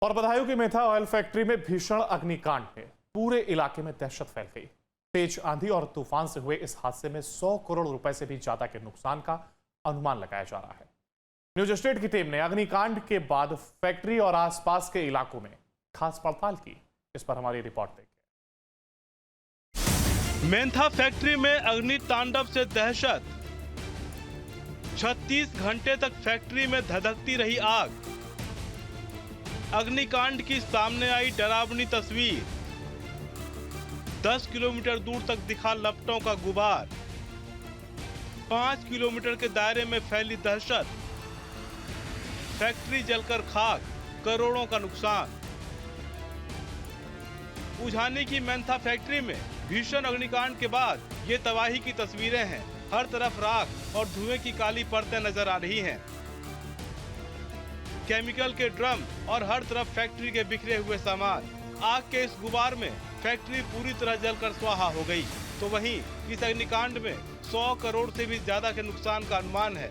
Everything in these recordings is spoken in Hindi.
और बदायूं की मेथा ऑयल फैक्ट्री में भीषण अग्निकांड में पूरे इलाके में दहशत फैल गई। तेज आंधी और तूफान से हुए इस हादसे में 100 करोड़ रुपए से भी ज्यादा के नुकसान का अनुमान लगाया जा रहा है। न्यूज स्टेट की टीम ने अग्निकांड के बाद फैक्ट्री और आसपास के इलाकों में खास पड़ताल की। इस पर हमारी रिपोर्ट देखिए। मेंथा फैक्ट्री में अग्नि तांडव से दहशत। 36 घंटे तक फैक्ट्री में धधकती रही आग। अग्निकांड की सामने आई डरावनी तस्वीर। 10 किलोमीटर दूर तक दिखा लपटों का गुबार। 5 किलोमीटर के दायरे में फैली दहशत। फैक्ट्री जलकर खाक, करोड़ों का नुकसान। उझानी की मेंथा फैक्ट्री में भीषण अग्निकांड के बाद ये तबाही की तस्वीरें हैं। हर तरफ राख और धुएं की काली परतें नजर आ रही हैं। केमिकल के ड्रम और हर तरफ फैक्ट्री के बिखरे हुए सामान। आग के इस गुबार में फैक्ट्री पूरी तरह जलकर स्वाहा हो गई। तो वहीं इस अग्निकांड में 100 करोड़ से भी ज्यादा के नुकसान का अनुमान है।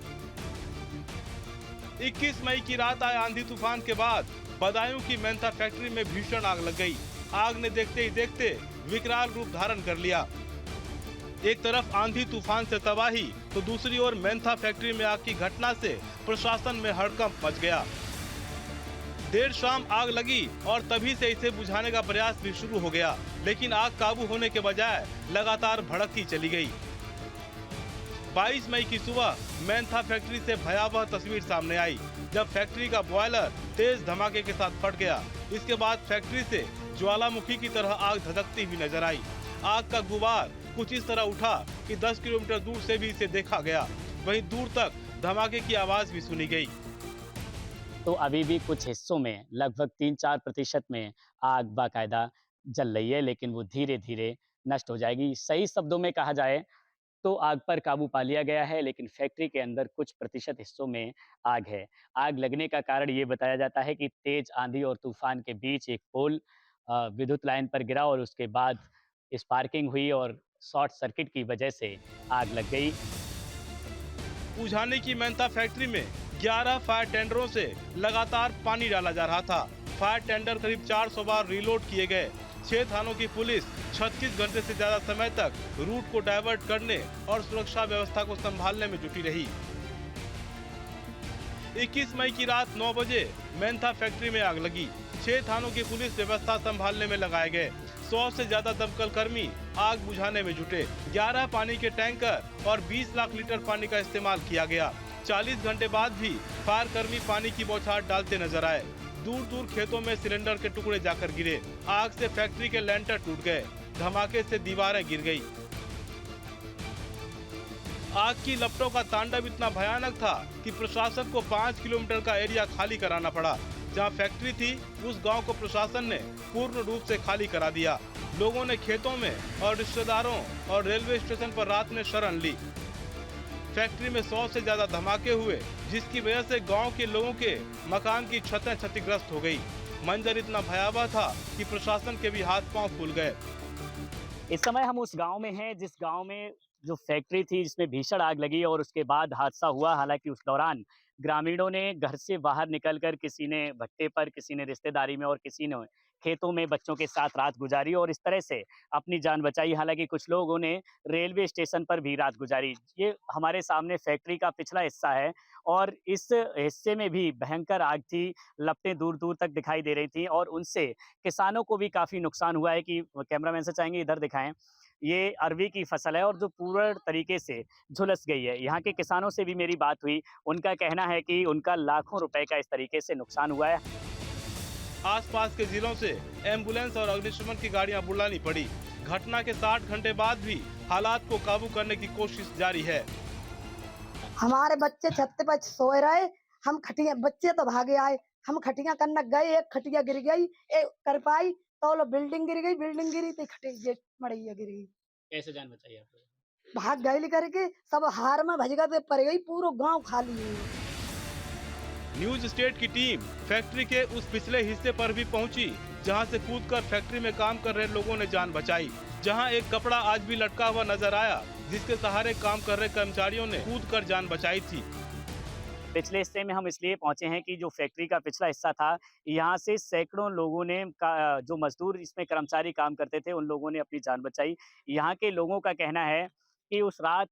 21 मई की रात आए आंधी तूफान के बाद बदायूं की मेंथा फैक्ट्री में भीषण आग लग गई। आग ने देखते ही देखते विकराल रूप धारण कर लिया। एक तरफ आंधी तूफान से तबाही तो दूसरी ओर मेंथा फैक्ट्री में आग की घटना से प्रशासन में हड़कंप मच गया। देर शाम आग लगी और तभी से इसे बुझाने का प्रयास भी शुरू हो गया, लेकिन आग काबू होने के बजाय लगातार भड़कती चली गई। 22 मई की सुबह मेंथा फैक्ट्री से भयावह तस्वीर सामने आई, जब फैक्ट्री का बॉयलर तेज धमाके के साथ फट गया। इसके बाद फैक्ट्री से ज्वालामुखी की तरह आग धधकती हुई नजर आई। आग का गुबार कुछ इस तरह उठा कि 10 किलोमीटर दूर से भी इसे देखा गया। वहीं दूर तक धमाके की आवाज भी सुनी गई। तो अभी भी कुछ हिस्सों में लगभग 3-4% में आग बाकायदा जल रही है, लेकिन वो धीरे धीरे नष्ट हो जाएगी। सही शब्दों में कहा जाए तो आग पर काबू पा लिया गया है, लेकिन फैक्ट्री के अंदर कुछ प्रतिशत हिस्सों में आग है। आग लगने का कारण ये बताया जाता है कि तेज आंधी और तूफान के बीच एक पोल विद्युत लाइन पर गिरा और उसके बाद स्पार्किंग हुई और शॉर्ट सर्किट की वजह से आग लग गई। उझानी की मेंथा फैक्ट्री में 11 फायर टेंडरों से लगातार पानी डाला जा रहा था। फायर टेंडर करीब 400 बार रीलोड किए गए। 6 थानों की पुलिस 36 घंटे से ज्यादा समय तक रूट को डाइवर्ट करने और सुरक्षा व्यवस्था को संभालने में जुटी रही। 21 मई की रात 9 बजे मेंथा फैक्ट्री में आग लगी। 6 थानों की पुलिस व्यवस्था संभालने में लगाए गए। 100 से ज्यादा दमकल कर्मी आग बुझाने में जुटे। 11 पानी के टैंकर और 20 लाख लीटर पानी का इस्तेमाल किया गया। 40 घंटे बाद भी फायर कर्मी पानी की बौछार डालते नजर आए। दूर दूर खेतों में सिलेंडर के टुकड़े जाकर गिरे। आग से फैक्ट्री के लेंटर टूट गए। धमाके से दीवारें गिर गई। आग की लपटों का तांडव इतना भयानक था कि प्रशासन को 5 किलोमीटर का एरिया खाली कराना पड़ा। जहां फैक्ट्री थी उस गांव को प्रशासन ने पूर्ण रूप से खाली करा दिया। लोगों ने खेतों में और रिश्तेदारों और रेलवे स्टेशन पर रात में शरण ली। फैक्ट्री में 100 से ज्यादा धमाके हुए, जिसकी वजह से गांव के लोगों के मकान की छतें क्षतिग्रस्त हो गई। मंजर इतना भयावह था कि प्रशासन के भी हाथ पांव फूल गए। इस समय हम उस गांव में हैं जिस गांव में जो फैक्ट्री थी जिसमें भीषण आग लगी और उसके बाद हादसा हुआ। हालांकि उस दौरान ग्रामीणों ने घर से बाहर निकलकर किसी ने भट्टे पर, किसी ने रिश्तेदारी में और किसी ने खेतों में बच्चों के साथ रात गुजारी और इस तरह से अपनी जान बचाई। हालांकि कुछ लोगों ने रेलवे स्टेशन पर भी रात गुजारी। ये हमारे सामने फैक्ट्री का पिछला हिस्सा है और इस हिस्से में भी भयंकर आग थी। लपटें दूर दूर तक दिखाई दे रही थी और उनसे किसानों को भी काफी नुकसान हुआ है। कि कैमरामैन से चाहेंगे इधर दिखाएं। ये अरवी की फसल है और जो पूर्ण तरीके से झुलस गई है। यहाँ के किसानों से भी मेरी बात हुई। उनका कहना है कि उनका लाखों रुपए का इस तरीके से नुकसान हुआ है। आसपास के जिलों से एम्बुलेंस और अग्निशमन की गाड़ियां बुलानी पड़ी। घटना के 60 घंटे बाद भी हालात को काबू करने की कोशिश जारी है। हमारे बच्चे छत पे सोए रहे। हम खटिया, बच्चे तो भागे आए। हम खटिया करने गए, एक खटिया गिर गई, एक कर पाई तो लो बिल्डिंग गिर गई। बिल्डिंग गिरी तो खटिया मड़ैया गिर गई। कैसे जान बचाई आपने? भाग गए करके सब हार में भज गए, पड़ गई। पूरा गांव खाली है। न्यूज स्टेट की टीम फैक्ट्री के उस पिछले हिस्से पर भी पहुंची, जहां से कूदकर फैक्ट्री में काम कर रहे लोगों ने जान बचाई। जहां एक कपड़ा आज भी लटका हुआ नजर आया, जिसके सहारे काम कर रहे कर्मचारियों ने कूदकर जान बचाई थी। पिछले हिस्से में हम इसलिए पहुंचे हैं कि जो फैक्ट्री का पिछला हिस्सा था, यहाँ से सैकड़ों लोगों ने जो मजदूर इसमें कर्मचारी काम करते थे, उन लोगों ने अपनी जान बचाई। यहाँ के लोगों का कहना है कि उस रात,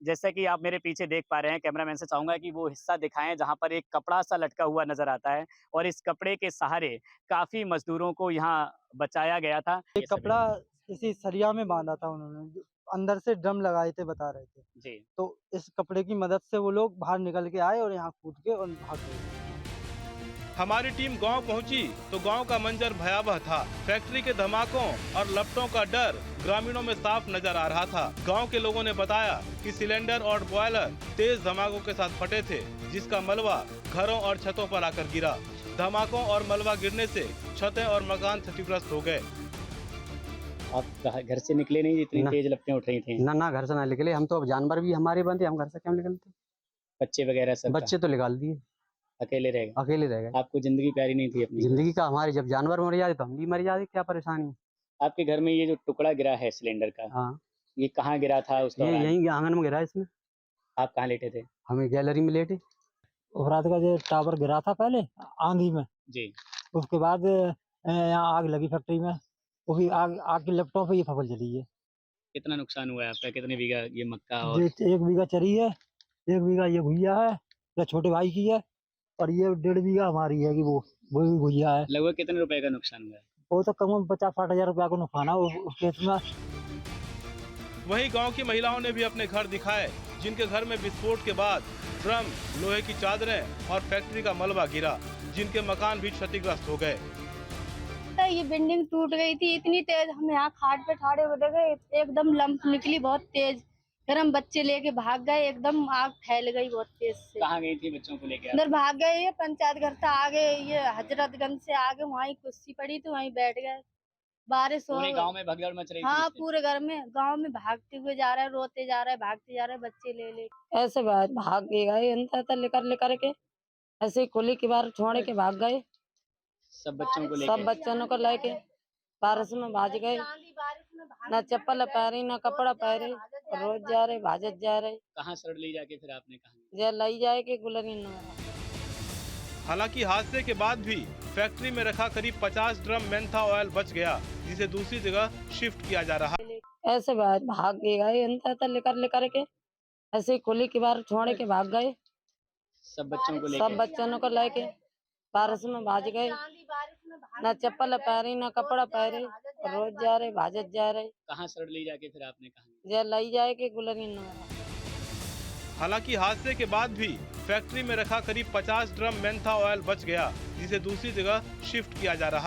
जैसा कि आप मेरे पीछे देख पा रहे हैं, कैमरामैन से चाहूंगा कि वो हिस्सा दिखाएं जहां पर एक कपड़ा सा लटका हुआ नजर आता है और इस कपड़े के सहारे काफी मजदूरों को यहाँ बचाया गया था। एक कपड़ा किसी सरिया में बांधा था उन्होंने, जो अंदर से ड्रम लगाए थे, बता रहे थे। जी, तो इस कपड़े की मदद से वो लोग बाहर निकल के आए और यहाँ कूद के और भाग गए। हमारी टीम गांव पहुंची तो गांव का मंजर भयावह था। फैक्ट्री के धमाकों और लपटों का डर ग्रामीणों में साफ नजर आ रहा था। गांव के लोगों ने बताया कि सिलेंडर और बॉयलर तेज धमाकों के साथ फटे थे, जिसका मलबा घरों और छतों पर आकर गिरा। धमाकों और मलबा गिरने से छतें और मकान क्षतिग्रस्त हो गए। आप घर से निकले नहीं, इतनी ना। तेज लपटें उठ रही थी। ना घर से ना निकले हम तो, अब जानवर भी हमारे बंद है, हम घर से क्यों निकलते। बच्चे वगैरह सब बच्चे तो निकाल दिए, अकेले रह गए। अकेले रह गए। आपको जिंदगी प्यारी नहीं थी अपनी? जिंदगी का हमारी, जब जानवर मर जाते तो हम भी मर जाते, क्या परेशानी। आपके घर में ये जो टुकड़ा गिरा है सिलेंडर का, हाँ, ये कहाँ गिरा था उस ये दौरान? यहीं आंगन में गिरा, इसमें आप कहाँ लेटे थे? हमें गैलरी में लेटे। रात का जो टावर गिरा था पहले आंधी में, जी, उसके बाद यहाँ आग लगी फैक्ट्री में। वो भी आग की लपटों पे ये फसल चली है। कितना नुकसान हुआ है आपका? कितने बीघा ये मक्का और ये 1 बीघा चरी है, 1 बीघा ये भुइया है, ये छोटे भाई की है, और ये 1.5 बीघा हमारी है कि वो भी भुइया है। लगभग कितने रुपए का नुकसान हुआ है? वो तो कम 50-60 हजार रुपया को नुकसान है उसके इसमें। वहीं गांव की महिलाओं ने भी अपने घर दिखाए, जिनके घर में विस्फोट के बाद ड्रम, लोहे की चादरें और फैक्ट्री का मलबा गिरा, जिनके मकान भी क्षतिग्रस्त हो गए। ये बिल्डिंग टूट गई थी इतनी तेज, हम यहाँ खाट पे ठाड़े हो गए, एकदम लंप निकली बहुत तेज। फिर हम बच्चे लेके भाग गए, एकदम आग फैल गई बहुत तेज से। कहाँ गई थी बच्चों को लेकर? अंदर भाग गए, ये पंचायत घर से आगे, ये हजरतगंज से आगे, वहीं कुर्सी पड़ी थी, वहीं बैठ गए। बारिश हो पूरे गांव में भगदड़ मच रही थी हाँ, इससे? पूरे घर में, गांव में भागते हुए जा रहे हैं, रोते जा रहे हैं, भागते जा रहे हैं, बच्चे ले ले। ऐसे भाग गए अंदर लेकर के, ऐसे खुली की बार छोड़ के भाग गए। सब बच्चों को सब लेकर? बच्चों को लेके बारिश में भाज गए, ना चप्पल पहरी ना कपड़ा पहरे, रोज जा रहे भाजत जा रहे। कहाँ सड़ ली जाके फिर आपने कहा? जे लाई जाए कि गुलरी न। हालांकि हादसे के बाद भी फैक्ट्री में रखा करीब 50 ड्रम मेंथा ऑयल बच गया, जिसे दूसरी जगह शिफ्ट किया जा रहा। ऐसे भाग गए अंदर लेकर के, ऐसे खुली की बार छोड़ के भाग गए। सब बच्चों को सब लेकर? बच्चों को लेके बारिश में भाज गए, ना चप्पल पहरी ना कपड़ा पहरे, रोज जा रहे भाजत जा रहे। कहाँ सड़ ली जाके फिर आपने कहा? जे लाई जाए कि गुलरी न। हालांकि हादसे के बाद भी फैक्ट्री में रखा करीब 50 ड्रम मेंथा ऑयल बच गया, जिसे दूसरी जगह शिफ्ट किया जा रहा।